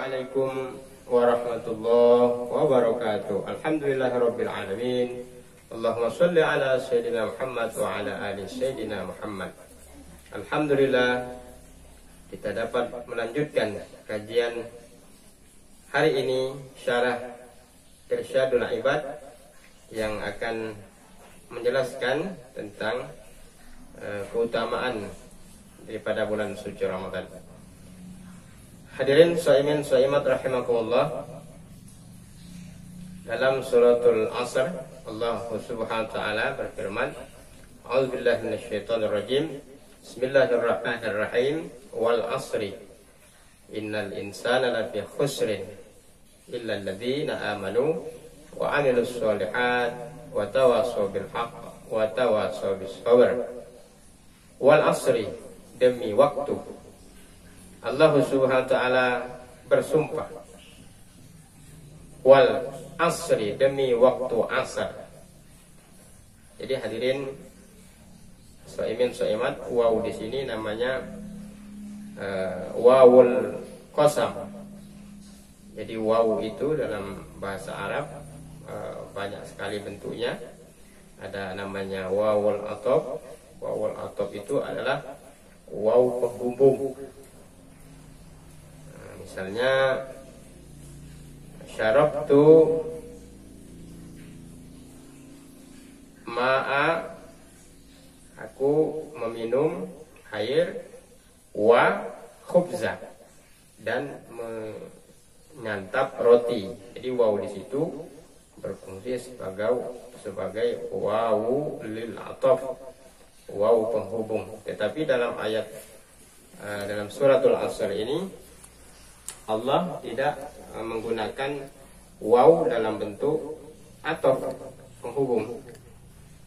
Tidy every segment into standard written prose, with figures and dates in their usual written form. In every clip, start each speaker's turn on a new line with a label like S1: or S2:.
S1: Assalamualaikum warahmatullahi wabarakatuh. Alhamdulillahirabbil alamin. Allahumma shalli ala sayyidina Muhammad wa ala ali sayyidina Muhammad. Alhamdulillah, kita dapat melanjutkan kajian hari ini syarah Irsyadul Ibad yang akan menjelaskan tentang keutamaan daripada bulan suci Ramadan. Hadirin shaimin shaimat rahimakumullah, dalam suratul Asr Allah Subhanahu wa taala berfirman, A'udzubillahi minasyaitonir rajim. Bismillahirrahmanirrahim. Wal asri innal insana lafi khusrin illa alladzina amanu wa 'amilus sholihat wa tawassaw bil haqq wa tawassaw bis sabr. Wal asri, demi waktu, Allah Subhanahu wa taala bersumpah. Wal asri, demi waktu asar. Jadi hadirin shaimin shaimat, waw di sini namanya wawul qasam. Jadi waw itu dalam bahasa Arab banyak sekali bentuknya. Ada namanya wawul atop. Wawul atop itu adalah waw penghubung. Misalnya syarabtu ma'a, aku meminum air, wa khubza, dan menyantap roti. Jadi waw di situ berfungsi sebagai wawu lil ataf, waw penghubung. Tetapi dalam ayat dalam suratul Asr ini Allah tidak menggunakan waw dalam bentuk ataf penghubung,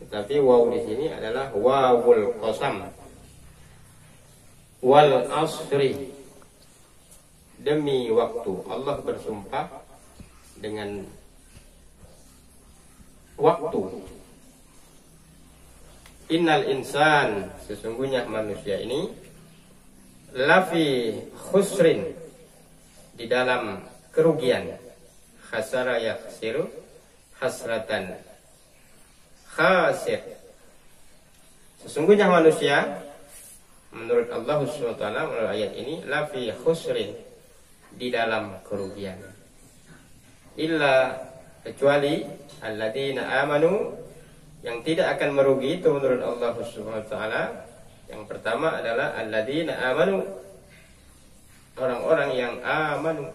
S1: tetapi waw di sini adalah wawul qasam. Wal asri, demi waktu, Allah bersumpah dengan waktu. Innal insan, sesungguhnya manusia ini, lafi khusrin, di dalam kerugian. Khasara yakhsiru hasratan, khasir, sesungguhnya manusia menurut Allah SWT melalui ayat ini lafi khusrin, di dalam kerugian. Illa, kecuali alladzina amanu, yang tidak akan merugi itu menurut Allah SWT. Yang pertama adalah alladzina amanu, orang-orang yang amanu,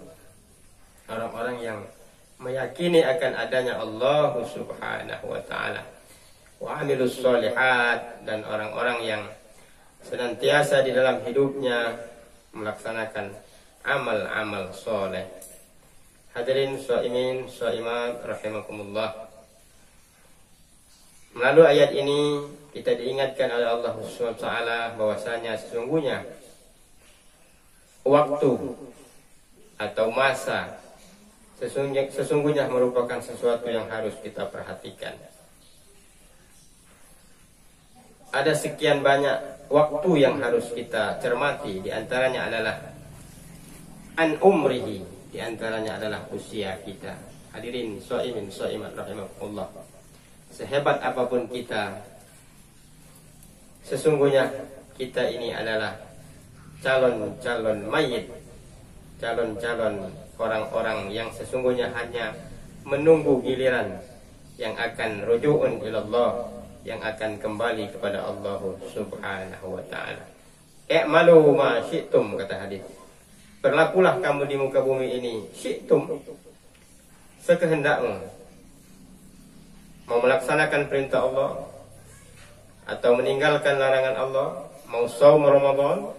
S1: orang-orang yang meyakini akan adanya Allah Subhanahu wa taala. Wa 'amilus sholihat, dan orang-orang yang senantiasa di dalam hidupnya melaksanakan amal-amal soleh. Hadirin shaimin shaimat rahimakumullah, melalui ayat ini kita diingatkan oleh Allah Subhanahu wa taala bahwasanya sesungguhnya waktu atau masa sesungguhnya merupakan sesuatu yang harus kita perhatikan. Ada sekian banyak waktu yang harus kita cermati. Di antaranya adalah an umrihi, di antaranya adalah usia kita. Hadirin shaimin shaimat rahimakumullah, sehebat apapun kita, sesungguhnya kita ini adalah calon-calon mayit, calon-calon orang-orang yang sesungguhnya hanya menunggu giliran, yang akan rujuun ilallah, yang akan kembali kepada Allah Subhanahu wa taala. I'malu ma syi'tum, kata hadis. Berlakulah kamu di muka bumi ini syi'tum, sekehendakmu. Mau melaksanakan perintah Allah atau meninggalkan larangan Allah, mau shaum Ramadan,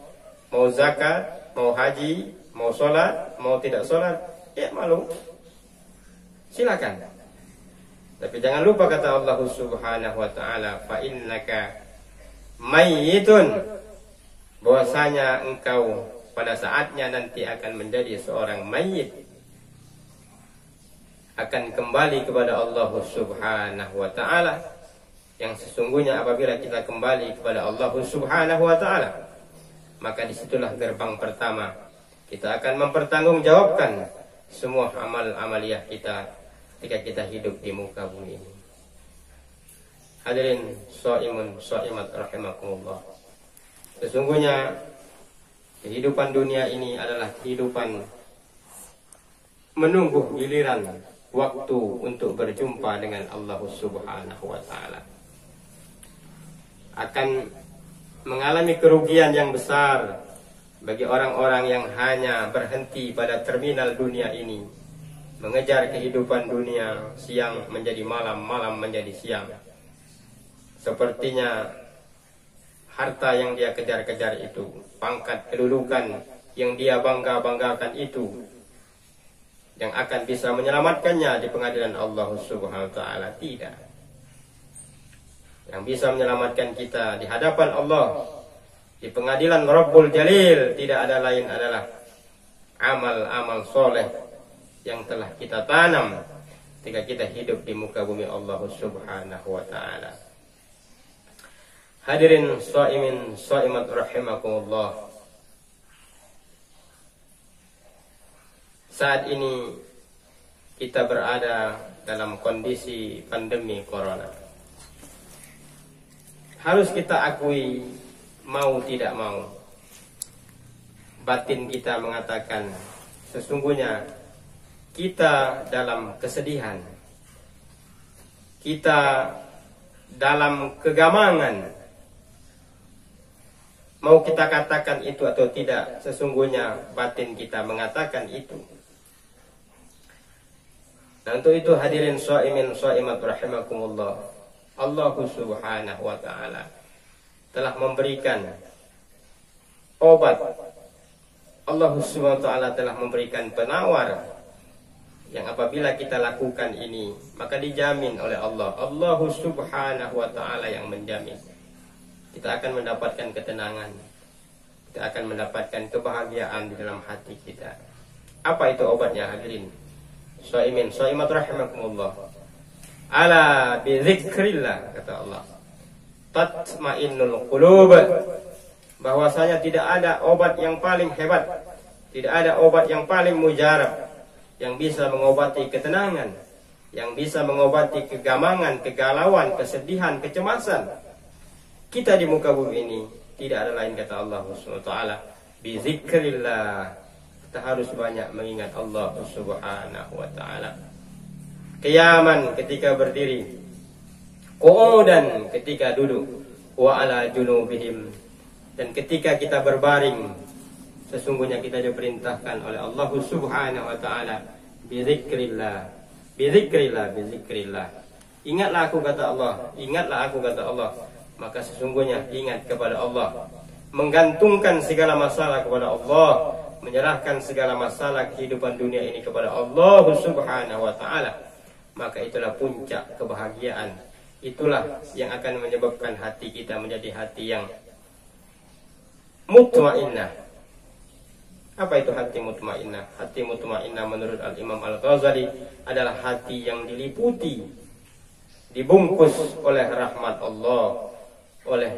S1: mau zakat, mau haji, mau sholat, mau tidak sholat, ya malu, silakan. Tapi jangan lupa kata Allah Subhanahu wa taala, fa innaka mayyitun, bahwasanya engkau pada saatnya nanti akan menjadi seorang mayyit, akan kembali kepada Allah Subhanahu wa taala. Yang sesungguhnya apabila kita kembali kepada Allah Subhanahu wa taala, maka disitulah gerbang pertama Kita akan mempertanggungjawabkan semua amal-amaliyah kita ketika kita hidup di muka bumi ini. Hadirin shaimun shaimat rahimakumullah. Sesungguhnya kehidupan dunia ini adalah kehidupan menunggu giliran waktu untuk berjumpa dengan Allah Subhanahu wa taala. Akan mengalami kerugian yang besar bagi orang-orang yang hanya berhenti pada terminal dunia ini, mengejar kehidupan dunia, siang menjadi malam, malam menjadi siang. Sepertinya harta yang dia kejar-kejar itu, pangkat kedudukan yang dia bangga-banggakan itu, yang akan bisa menyelamatkannya di pengadilan Allah Subhanahu wa taala, tidak. Yang bisa menyelamatkan kita di hadapan Allah di pengadilan Rabbul Jalil tidak ada lain adalah amal-amal soleh yang telah kita tanam ketika kita hidup di muka bumi Allah Subhanahu wa taala. Hadirin shaimin shaimat rahimakumullah. Saat ini kita berada dalam kondisi pandemi corona. Harus kita akui, mau tidak mau, batin kita mengatakan sesungguhnya kita dalam kesedihan, kita dalam kegamangan. Mau kita katakan itu atau tidak, sesungguhnya batin kita mengatakan itu. Dan untuk itu hadirin shaimin shaimat rahimakumullah, Allah Subhanahu wa taala telah memberikan obat. Allah Subhanahu wa taala telah memberikan penawar yang apabila kita lakukan ini maka dijamin oleh Allah. Allah Subhanahu wa taala yang menjamin. Kita akan mendapatkan ketenangan, kita akan mendapatkan kebahagiaan di dalam hati kita. Apa itu obatnya hadirin shaimin shaimat rahimakumullah? Ala bi dzikrillah, kata Allah, tatmainnul qulub. Bahwasanya tidak ada obat yang paling hebat, tidak ada obat yang paling mujarab yang bisa mengobati ketenangan, yang bisa mengobati kegamangan, kegalauan, kesedihan, kecemasan kita di muka bumi ini. Tidak ada lain, kata Allah Subhanahu wa taala, bi dzikrillah. Kita harus banyak mengingat Allah Subhanahu wa taala. Qiyaman ketika berdiri, qu'udan ketika duduk, wa ala junubihim, dan ketika kita berbaring, sesungguhnya kita diperintahkan oleh Allah Subhanahu wa taala bi dzikrillah, bi dzikrillah, bi dzikrillah. Ingatlah aku, kata Allah, ingatlah aku, kata Allah. Maka sesungguhnya ingat kepada Allah, menggantungkan segala masalah kepada Allah, menyerahkan segala masalah kehidupan dunia ini kepada Allah Subhanahu wa taala, maka itulah puncak kebahagiaan. Itulah yang akan menyebabkan hati kita menjadi hati yang mutmainnah. Apa itu hati mutmainnah? Hati mutmainnah menurut Al-Imam Al-Ghazali adalah hati yang diliputi, dibungkus oleh rahmat Allah, oleh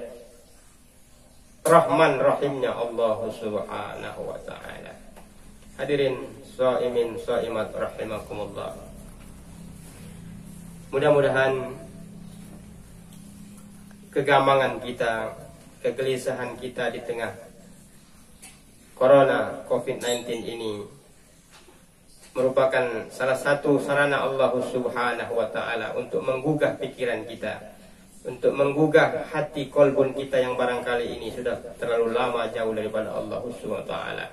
S1: Rahman Rahimnya Allah Subhanahu wa ta'ala. Hadirin shaimin shaimat rahimakumullah. Mudah-mudahan kegamangan kita, kegelisahan kita di tengah Corona COVID-19 ini merupakan salah satu sarana Allah Subhanahu wa ta'ala untuk menggugah pikiran kita, untuk menggugah hati kolbun kita yang barangkali ini sudah terlalu lama jauh daripada Allah Subhanahu wa ta'ala,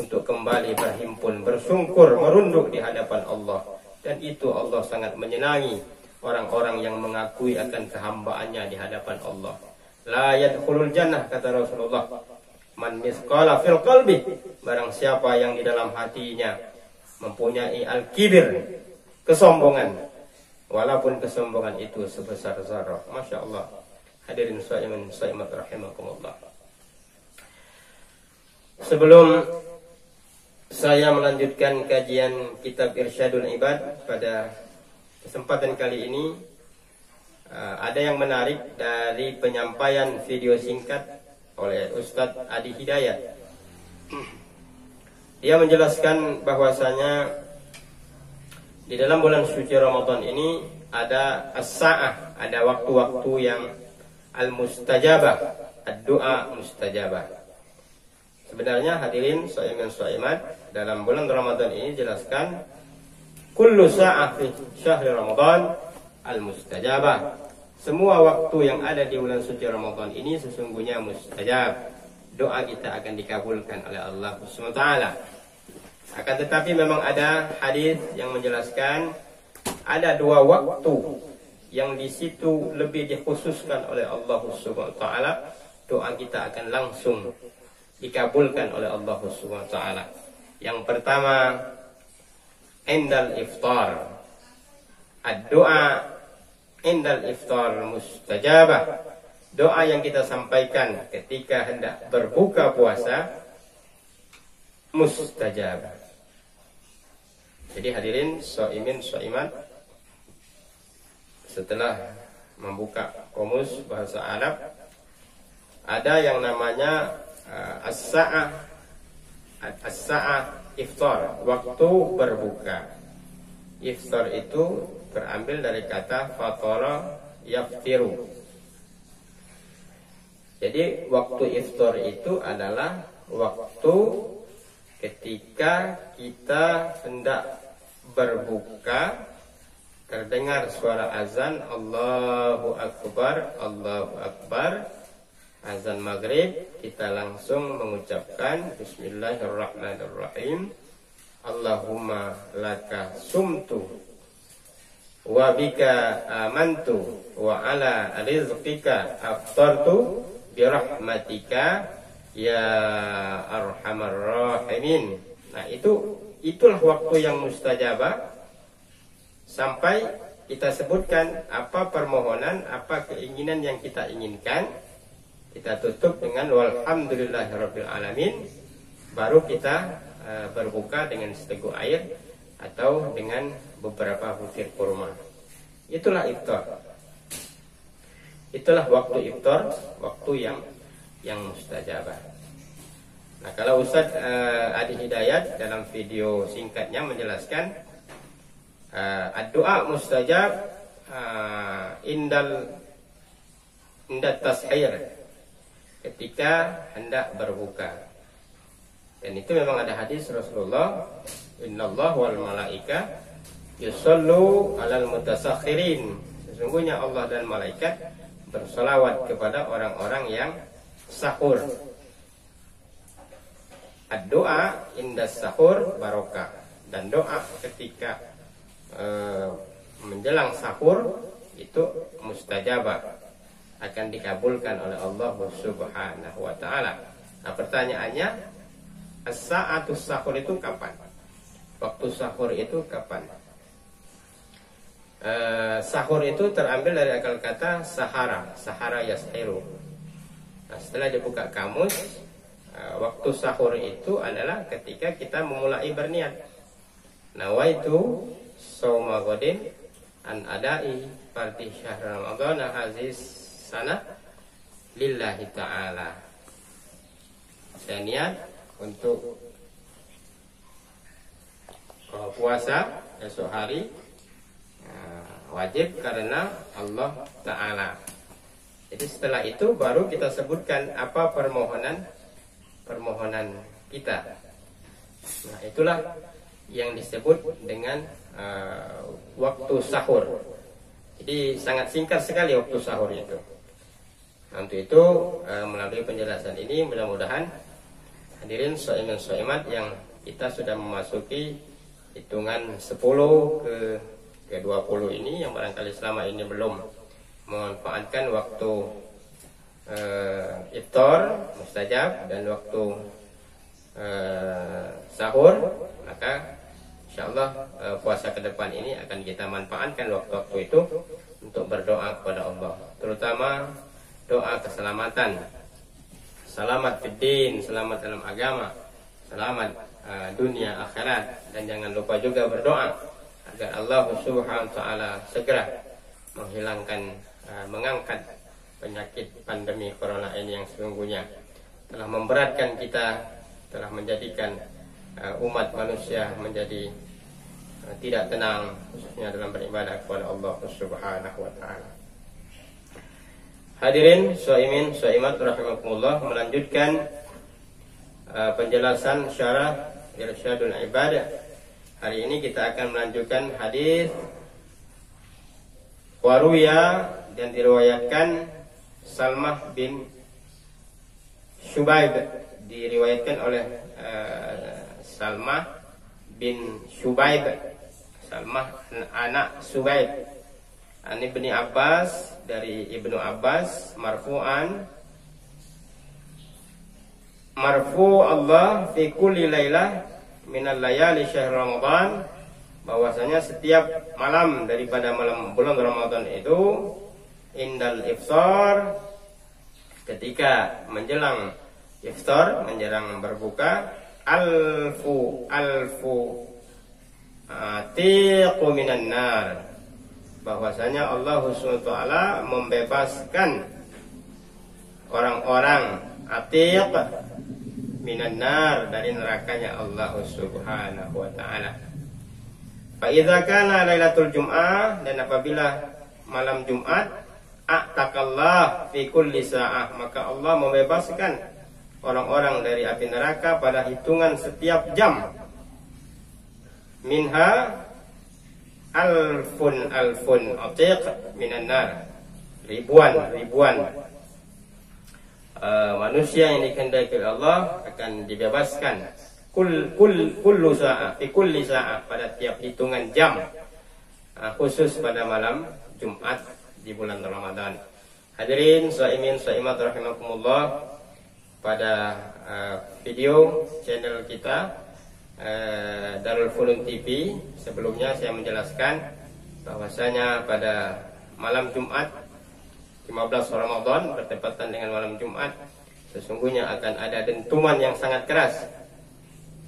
S1: untuk kembali berhimpun, bersungkur, merunduk di hadapan Allah. Dan itu Allah sangat menyenangi orang-orang yang mengakui akan kehambaannya di hadapan Allah. La yadkhulul jannah, kata Rasulullah, man misqala fil qalbi, barang siapa yang di dalam hatinya mempunyai al-kibir, kesombongan, walaupun kesombongan itu sebesar zarah. Masya Allah. Hadirin shaimin shaimat rahimakumullah. Sebelum saya melanjutkan kajian kitab Irsyadul Ibad pada kesempatan kali ini, ada yang menarik dari penyampaian video singkat oleh Ustadz Adi Hidayat. Dia menjelaskan bahwasanya di dalam bulan suci Ramadan ini ada as-sa'ah, ada waktu-waktu yang al-mustajabah, ad-du'a mustajabah. Sebenarnya hadirin shaimin shaimat, dalam bulan Ramadan ini jelaskan kullu sa'ah fi syahri Ramadan al-mustajabah. Semua waktu yang ada di bulan suci Ramadan ini sesungguhnya mustajab. Doa kita akan dikabulkan oleh Allah Subhanahu wa taala. Akan tetapi memang ada hadis yang menjelaskan ada dua waktu yang di situ lebih dikhususkan oleh Allah Subhanahu wa taala, doa kita akan langsung dikabulkan oleh Allah Subhanahu wa taala. Yang pertama, indal iftar. Ad-doa indal iftar mustajabah. Doa yang kita sampaikan ketika hendak berbuka puasa mustajabah. Jadi hadirin shaimin shaimat, setelah membuka komus bahasa Arab, ada yang namanya as-sa'ah iftar, waktu berbuka. Iftar itu terambil dari kata fatara yaftiru. Jadi waktu iftar itu adalah waktu ketika kita hendak berbuka, terdengar suara azan Allahu Akbar, Allahu Akbar, azan maghrib, kita langsung mengucapkan Bismillahirrahmanirrahim, Allahumma laka sumtu wa bika amantu wa ala rizqika aftartu birahmatika ya arhamar rahimin. Nah, itulah waktu yang mustajabah sampai kita sebutkan apa permohonan, apa keinginan yang kita inginkan. Kita tutup dengan walhamdulillahirabbil alamin, baru kita berbuka dengan seteguk air atau dengan beberapa butir kurma. Itulah iftar. Itulah waktu iftar, waktu yang mustajabah. Nah, kalau Ustaz Adi Hidayat dalam video singkatnya menjelaskan ad-doa mustajab indal tashir, ketika hendak berbuka. Dan itu memang ada hadis Rasulullah, innallaha wal malaika yusallu alal mutasakhirin. Sesungguhnya Allah dan malaikat bersolawat kepada orang-orang yang sahur. Doa indas sahur barokah, dan doa ketika menjelang sahur itu mustajabah, akan dikabulkan oleh Allah Subhanahu wa taala. Nah, pertanyaannya, as-sa'atus sahur itu kapan? Waktu sahur itu kapan? Sahur itu terambil dari akal kata sahara yashiru. Nah, setelah dibuka kamus, waktu sahur itu adalah ketika kita memulai berniat, nawaitu shauma ghadin an adai fardhi syahr ramadhan hadis sana lillahi ta'ala. Saya niat untuk puasa esok hari wajib karena Allah Ta'ala. Jadi setelah itu baru kita sebutkan apa permohonan kita. Nah, itulah yang disebut dengan waktu sahur. Jadi sangat singkat sekali waktu sahur itu. Nah, untuk itu melalui penjelasan ini mudah-mudahan hadirin shaimin shaimat yang kita sudah memasuki hitungan 10 ke 20 ini, yang barangkali selama ini belum memanfaatkan waktu iftar mustajab dan waktu sahur, maka insyaallah puasa ke depan ini akan kita manfaatkan waktu-waktu itu untuk berdoa kepada Allah, terutama doa keselamatan, selamat fiddin, selamat dalam agama, selamat dunia akhirat, dan jangan lupa juga berdoa agar Allah Subhanahu wa taala segera menghilangkan, mengangkat penyakit pandemi corona ini yang sesungguhnya telah memberatkan kita, telah menjadikan umat manusia menjadi tidak tenang, khususnya dalam beribadah kepada Allah Subhanahu wa taala. Hadirin shaimin shaimat rahimakumullah, melanjutkan penjelasan syarah Irsyadul Ibadah. Hari ini kita akan melanjutkan hadis waruya dan diriwayatkan Salmah bin Syubaib, diriwayatkan oleh Salmah bin Syubaib, Salmah anak Syubaib, an Ibnu Abbas, dari Ibnu Abbas marfu'an, marfu Allah fi kulli lailah minal layali syahr Ramadan, bahwasanya setiap malam daripada malam bulan Ramadan itu, indal iftar, ketika menjelang iftar, menjelang berbuka, alfu atiqu minan nar, bahwasanya Allah SWT membebaskan orang-orang atiq minan nar, dari nerakanya Allah Subhanahu wa taala. Fa idza kana lailatul jum'ah, dan apabila malam Jumat, a'taqallah fi kulli sa'ah, maka Allah membebaskan orang-orang dari api neraka pada hitungan setiap jam. Minha alfun atiq minan nar, ribuan manusia yang dikehendaki Allah akan dibebaskan kullu sa'ah fi kulli sa'ah, pada tiap hitungan jam, khusus pada malam Jumat di bulan Ramadan. Hadirin shaimin shaimat rahimakumullah, pada video channel kita Darul Funun TV sebelumnya saya menjelaskan bahwasanya pada malam Jumat 15 Ramadan bertepatan dengan malam Jumat, sesungguhnya akan ada dentuman yang sangat keras.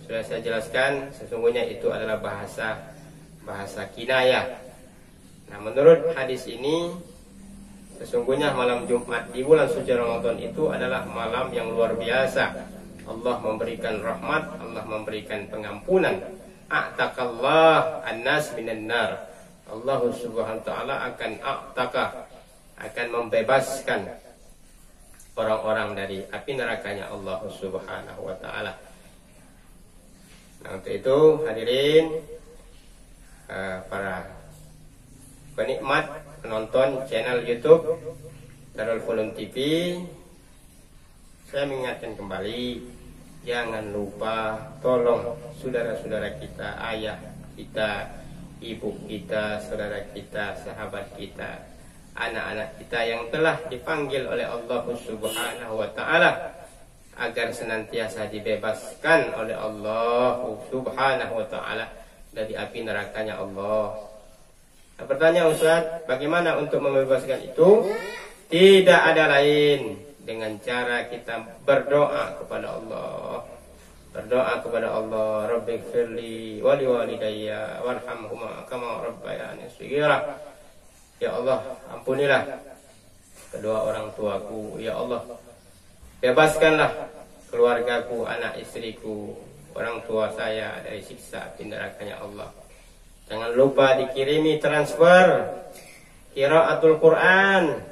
S1: Sudah saya jelaskan, sesungguhnya itu adalah bahasa kinayah. Nah, menurut hadis ini, sesungguhnya malam Jumat di bulan suci Ramadan itu adalah malam yang luar biasa. Allah memberikan rahmat, Allah memberikan pengampunan. A'taqallah an-nas minan nar. Allah Subhanahu wa taala akan membebaskan orang-orang dari api nerakanya Allah Subhanahu wa taala. Nah, untuk itu hadirin, para penikmat penonton channel YouTube Darul Funun TV, saya mengingatkan kembali, jangan lupa tolong saudara-saudara kita, ayah kita, ibu kita, saudara kita, sahabat kita, anak-anak kita yang telah dipanggil oleh Allah Subhanahu wa taala agar senantiasa dibebaskan oleh Allah Subhanahu wa taala dari api nerakanya Allah. Nah, pertanyaan Ustaz, bagaimana untuk membebaskan itu? Tidak ada lain dengan cara kita berdoa kepada Allah. Berdoa kepada Allah, Rabbighfirli wa liwalidayya warhamhuma kama rabbayani shaghira. Ya Allah, ampunilah kedua orang tuaku. Ya Allah, bebaskanlah keluargaku, anak istriku, orang tua saya dari siksa api nerakanya Allah. Jangan lupa dikirimi transfer qiraatul Quran.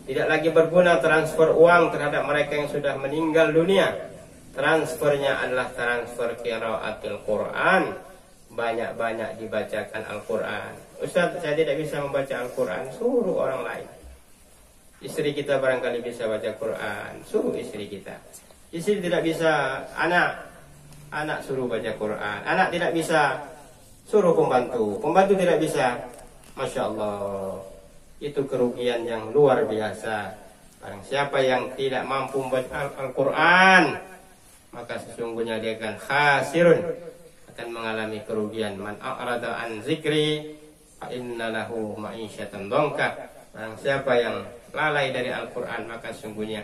S1: Tidak lagi berguna transfer uang terhadap mereka yang sudah meninggal dunia. Transfernya adalah transfer qiraatul Quran. Banyak-banyak dibacakan Al-Quran. Ustaz, saya tidak bisa membaca Al-Quran, suruh orang lain. Istri kita barangkali bisa baca Quran, suruh istri kita. Istri tidak bisa, anak suruh baca Quran. Anak tidak bisa, suruh pembantu tidak bisa. Masya Allah, itu kerugian yang luar biasa. Barang siapa yang tidak mampu membaca Al-Quran, maka sesungguhnya dia akan khasirun, akan mengalami kerugian. Man a'rada an zikri fa inna lahu ma'isyatan dhanka. Barang siapa yang lalai dari Al-Quran, maka sesungguhnya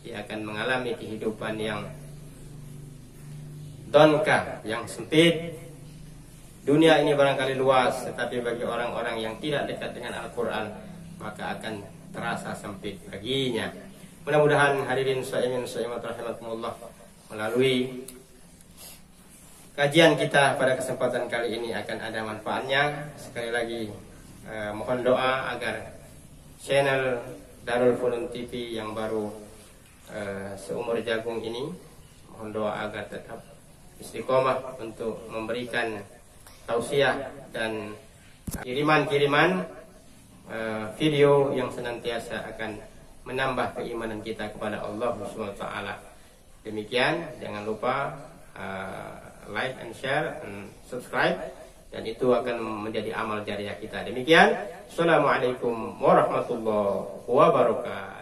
S1: dia akan mengalami kehidupan yang dhanka, yang sempit. Dunia ini barangkali luas, tetapi bagi orang-orang yang tidak dekat dengan Al-Quran, maka akan terasa sempit baginya. Mudah-mudahan hadirin shaimin shaimat rahimakumullah, melalui kajian kita pada kesempatan kali ini akan ada manfaatnya. Sekali lagi mohon doa agar channel Darul Funun TV yang baru seumur jagung ini, mohon doa agar tetap istiqomah untuk memberikan tausiah dan kiriman-kiriman video yang senantiasa akan menambah keimanan kita kepada Allah Subhanahu wa taala. Demikian, jangan lupa like and share and subscribe, dan itu akan menjadi amal jariah kita. Demikian, assalamualaikum warahmatullahi wabarakatuh.